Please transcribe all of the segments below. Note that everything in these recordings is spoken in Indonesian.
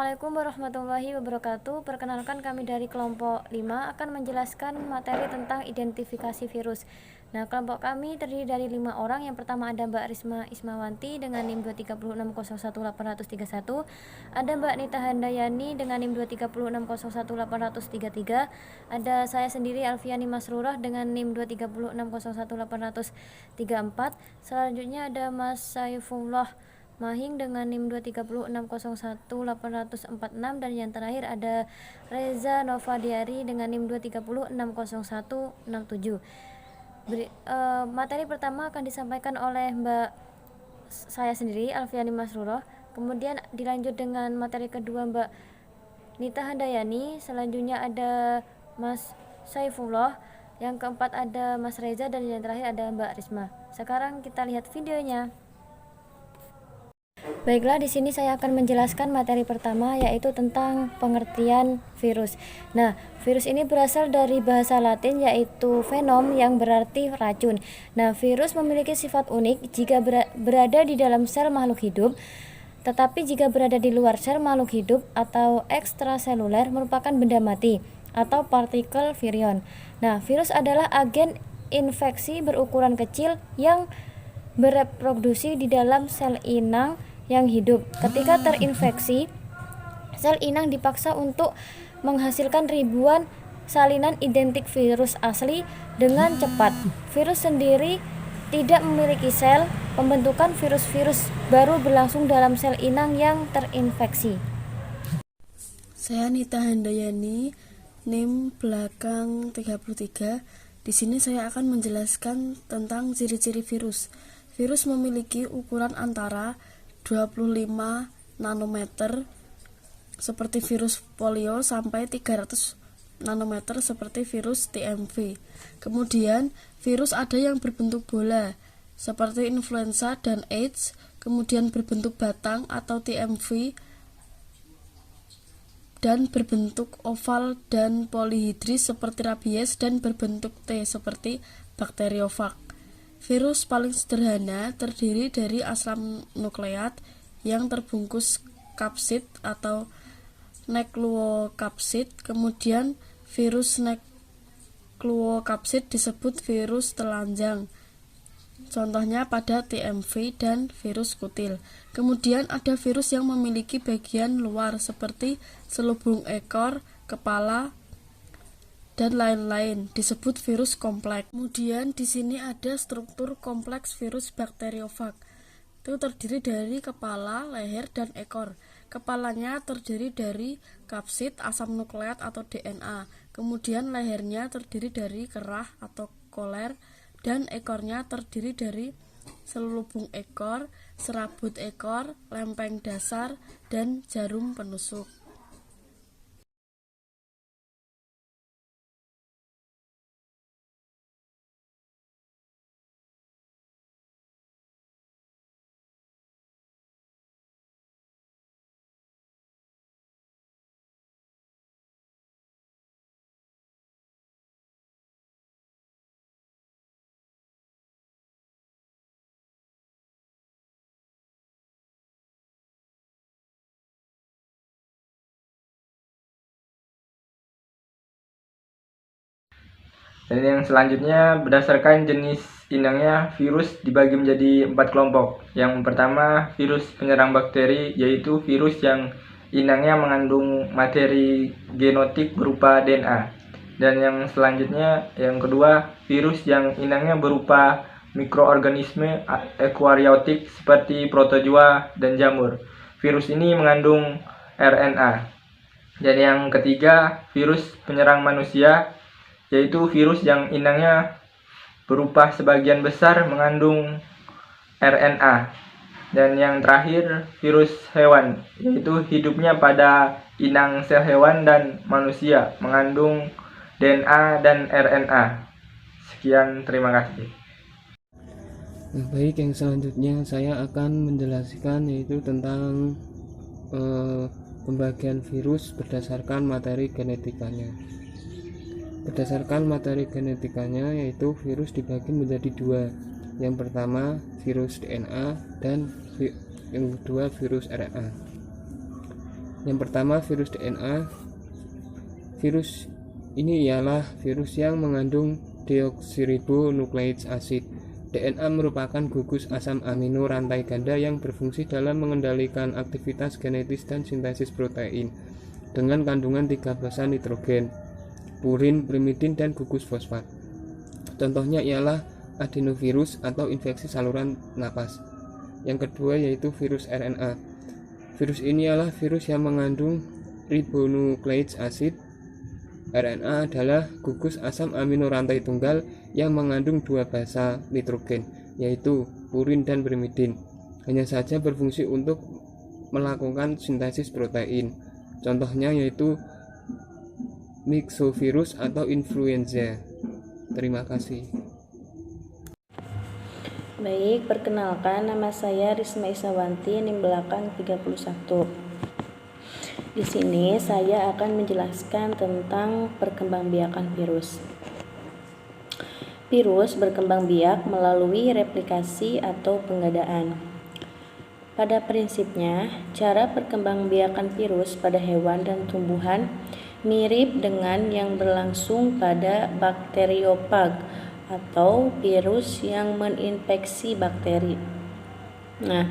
Assalamualaikum warahmatullahi wabarakatuh. Perkenalkan, kami dari kelompok 5 akan menjelaskan materi tentang identifikasi virus. Nah, kelompok kami terdiri dari 5 orang. Yang pertama ada Mbak Risma Ismawanti dengan NIM 236011831. Ada Mbak Nita Handayani dengan NIM 236011833. Ada saya sendiri Alfiani Masrurah dengan NIM 236011834. Selanjutnya ada Mas Saifullah Mahing dengan NIM 236011846, dan yang terakhir ada Reza Novadiari dengan NIM 2360167. Materi pertama akan disampaikan oleh saya sendiri Alfiani Masrurah, kemudian dilanjut dengan materi kedua Mbak Nita Handayani, selanjutnya ada Mas Saifullah, yang keempat ada Mas Reza, dan yang terakhir ada Mbak Risma. Sekarang kita lihat videonya. Baiklah, di sini saya akan menjelaskan materi pertama, yaitu tentang pengertian virus. Nah, virus ini berasal dari bahasa Latin, yaitu venom, yang berarti racun. Nah, virus memiliki sifat unik jika berada di dalam sel makhluk hidup, tetapi jika berada di luar sel makhluk hidup atau ekstraseluler merupakan benda mati atau partikel virion. Nah, virus adalah agen infeksi berukuran kecil yang bereproduksi di dalam sel inang yang hidup. Ketika terinfeksi, sel inang dipaksa untuk menghasilkan ribuan salinan identik virus asli dengan cepat. Virus sendiri tidak memiliki sel. Pembentukan virus-virus baru berlangsung dalam sel inang yang terinfeksi. Saya Nita Handayani, NIM belakang 33. Di sini saya akan menjelaskan tentang ciri-ciri virus. Virus memiliki ukuran antara 25 nanometer seperti virus polio sampai 300 nanometer seperti virus TMV. Kemudian virus ada yang berbentuk bola seperti influenza dan AIDS, kemudian berbentuk batang atau TMV, dan berbentuk oval dan polihidris seperti rabies, dan berbentuk T seperti bakteriofag. Virus paling sederhana terdiri dari asam nukleat yang terbungkus kapsid atau nukleokapsid. Kemudian virus nukleokapsid disebut virus telanjang. Contohnya pada TMV dan virus kutil. Kemudian ada virus yang memiliki bagian luar seperti selubung ekor, kepala, dan lain-lain, disebut virus kompleks. Kemudian di sini ada struktur kompleks virus bakteriofag. Itu terdiri dari kepala, leher, dan ekor. Kepalanya terdiri dari kapsid, asam nukleat atau DNA. Kemudian lehernya terdiri dari kerah atau koler, dan ekornya terdiri dari selubung ekor, serabut ekor, lempeng dasar, dan jarum penusuk. Dan yang selanjutnya, berdasarkan jenis inangnya, virus dibagi menjadi 4 kelompok. Yang pertama, virus penyerang bakteri, yaitu virus yang inangnya mengandung materi genotik berupa DNA. Dan yang selanjutnya, yang kedua, virus yang inangnya berupa mikroorganisme eukariotik seperti protozoa dan jamur. Virus ini mengandung RNA. Dan yang ketiga, virus penyerang manusia, yaitu virus yang inangnya berupa sebagian besar mengandung RNA. Dan yang terakhir, virus hewan, yaitu hidupnya pada inang sel hewan dan manusia, mengandung DNA dan RNA. Sekian, terima kasih. Nah, baik, yang selanjutnya saya akan menjelaskan yaitu tentang pembagian virus berdasarkan materi genetikanya. Berdasarkan materi genetikanya, yaitu virus dibagi menjadi dua. Yang pertama virus DNA dan yang kedua virus RNA. Yang pertama, virus DNA. Virus ini ialah virus yang mengandung deoksiribonukleik asid. DNA merupakan gugus asam amino rantai ganda yang berfungsi dalam mengendalikan aktivitas genetis dan sintesis protein dengan kandungan 3 basa nitrogen, purin, pirimidin, dan gugus fosfat. Contohnya ialah adenovirus atau infeksi saluran napas. Yang kedua yaitu virus RNA. Virus ini adalah virus yang mengandung ribonukleik asid. RNA adalah gugus asam amino rantai tunggal yang mengandung 2 basa nitrogen, yaitu purin dan pirimidin. Hanya saja berfungsi untuk melakukan sintesis protein. Contohnya yaitu myxovirus atau influenza. Terima kasih. Baik, perkenalkan, nama saya Risma Isawanti, NIM belakang 31. Di sini saya akan menjelaskan tentang perkembangbiakan virus. Virus berkembang biak melalui replikasi atau penggadaan. Pada prinsipnya, cara perkembangbiakan virus pada hewan dan tumbuhan mirip dengan yang berlangsung pada bakteriofag atau virus yang menginfeksi bakteri. Nah,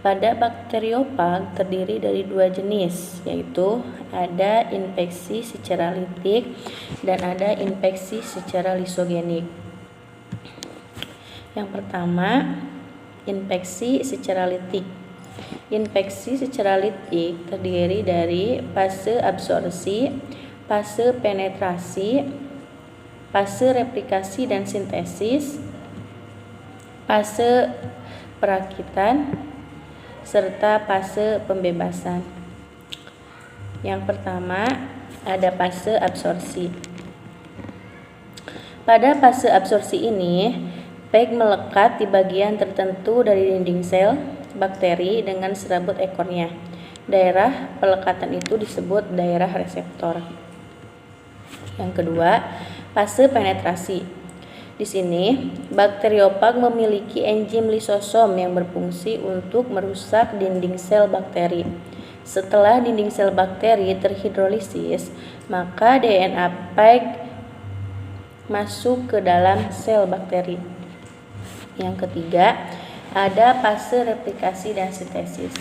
pada bakteriofag terdiri dari 2 jenis, yaitu ada infeksi secara litik dan ada infeksi secara lisogenik. Yang pertama, infeksi secara litik. Infeksi secara litik terdiri dari fase absorpsi, fase penetrasi, fase replikasi dan sintesis, fase perakitan, serta fase pembebasan. Yang pertama, ada fase absorpsi. Pada fase absorpsi ini, PEG melekat di bagian tertentu dari dinding sel bakteri dengan serabut ekornya. Daerah pelekatan itu disebut daerah reseptor. Yang kedua, fase penetrasi. Di sini, bakteriofag memiliki enzim lisosom yang berfungsi untuk merusak dinding sel bakteri. Setelah dinding sel bakteri terhidrolisis, maka DNA PEG masuk ke dalam sel bakteri. Yang ketiga, ada fase replikasi dan sintesis.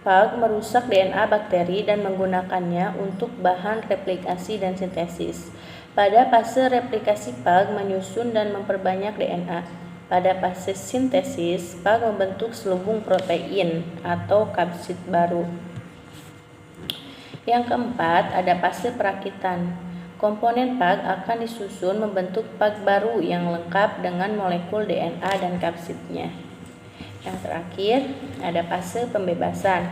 PAG merusak DNA bakteri dan menggunakannya untuk bahan replikasi dan sintesis. Pada fase replikasi, PAG menyusun dan memperbanyak DNA. Pada fase sintesis, PAG membentuk selubung protein atau kapsid baru. Yang keempat, ada fase perakitan. Komponen PAG akan disusun membentuk PAG baru yang lengkap dengan molekul DNA dan kapsidnya. Yang terakhir, ada fase pembebasan.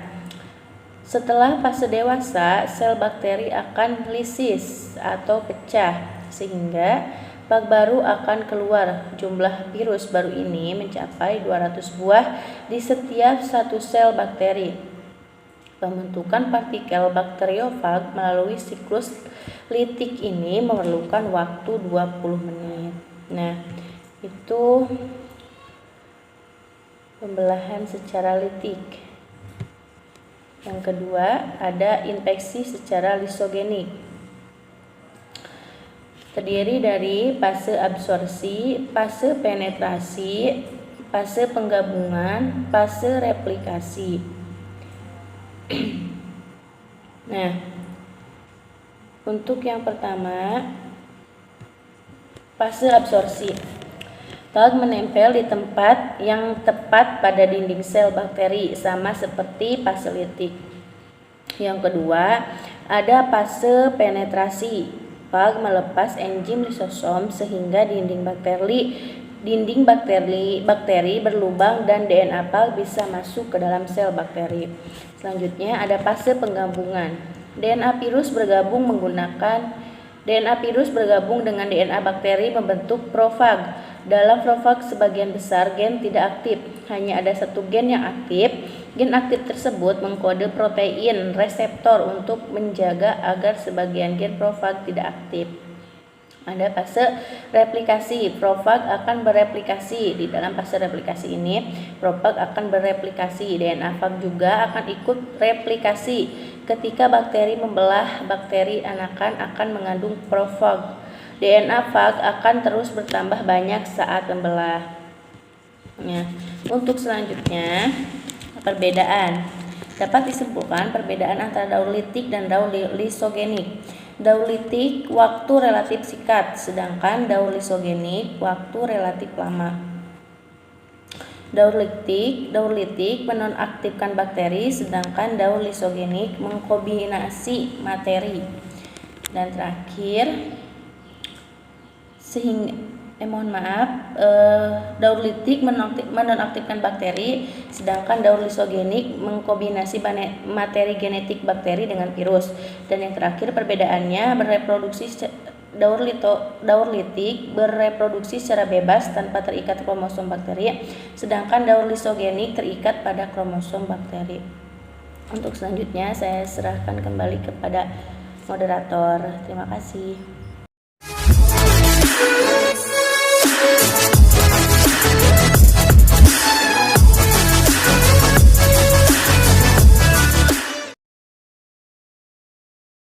Setelah fase dewasa, sel bakteri akan lisis atau pecah, sehingga PAG baru akan keluar. Jumlah virus baru ini mencapai 200 buah di setiap satu sel bakteri. Pembentukan partikel bakteriofag melalui siklus litik ini memerlukan waktu 20 menit. Nah, itu pembelahan secara litik. Yang kedua, ada infeksi secara lisogenik. Terdiri dari fase absorpsi, fase penetrasi, fase penggabungan, fase replikasi. Nah, untuk yang pertama, fase absorpsi. PAG menempel di tempat yang tepat pada dinding sel bakteri, sama seperti fase litik. Yang kedua, ada fase penetrasi. PAG melepas enzim lisosom sehingga dinding bakteri berlubang dan DNA PAG bisa masuk ke dalam sel bakteri. Selanjutnya ada fase penggabungan. DNA virus bergabung dengan DNA bakteri membentuk profag. Dalam profag sebagian besar gen tidak aktif, hanya ada satu gen yang aktif. Gen aktif tersebut mengkode protein reseptor untuk menjaga agar sebagian gen profag tidak aktif. Ada fase replikasi. Profag akan bereplikasi. Di dalam fase replikasi ini, profag akan bereplikasi. DNA fag juga akan ikut replikasi. Ketika bakteri membelah, bakteri anakan akan mengandung profag. DNA fag akan terus bertambah banyak saat membelah. Ya. Untuk selanjutnya, perbedaan. Dapat disimpulkan perbedaan antara daur litik dan daur lisogenik. Daur litik waktu relatif singkat, sedangkan daur lisogenik waktu relatif lama. Daur litik menonaktifkan bakteri, sedangkan daur lisogenik mengkombinasi materi. Dan terakhir, daur litik menonaktifkan bakteri, sedangkan daur lisogenik mengkombinasi materi genetik bakteri dengan virus. Dan yang terakhir, perbedaannya daur litik bereproduksi secara bebas tanpa terikat kromosom bakteri, sedangkan daur lisogenik terikat pada kromosom bakteri. Untuk selanjutnya saya serahkan kembali kepada moderator. Terima kasih.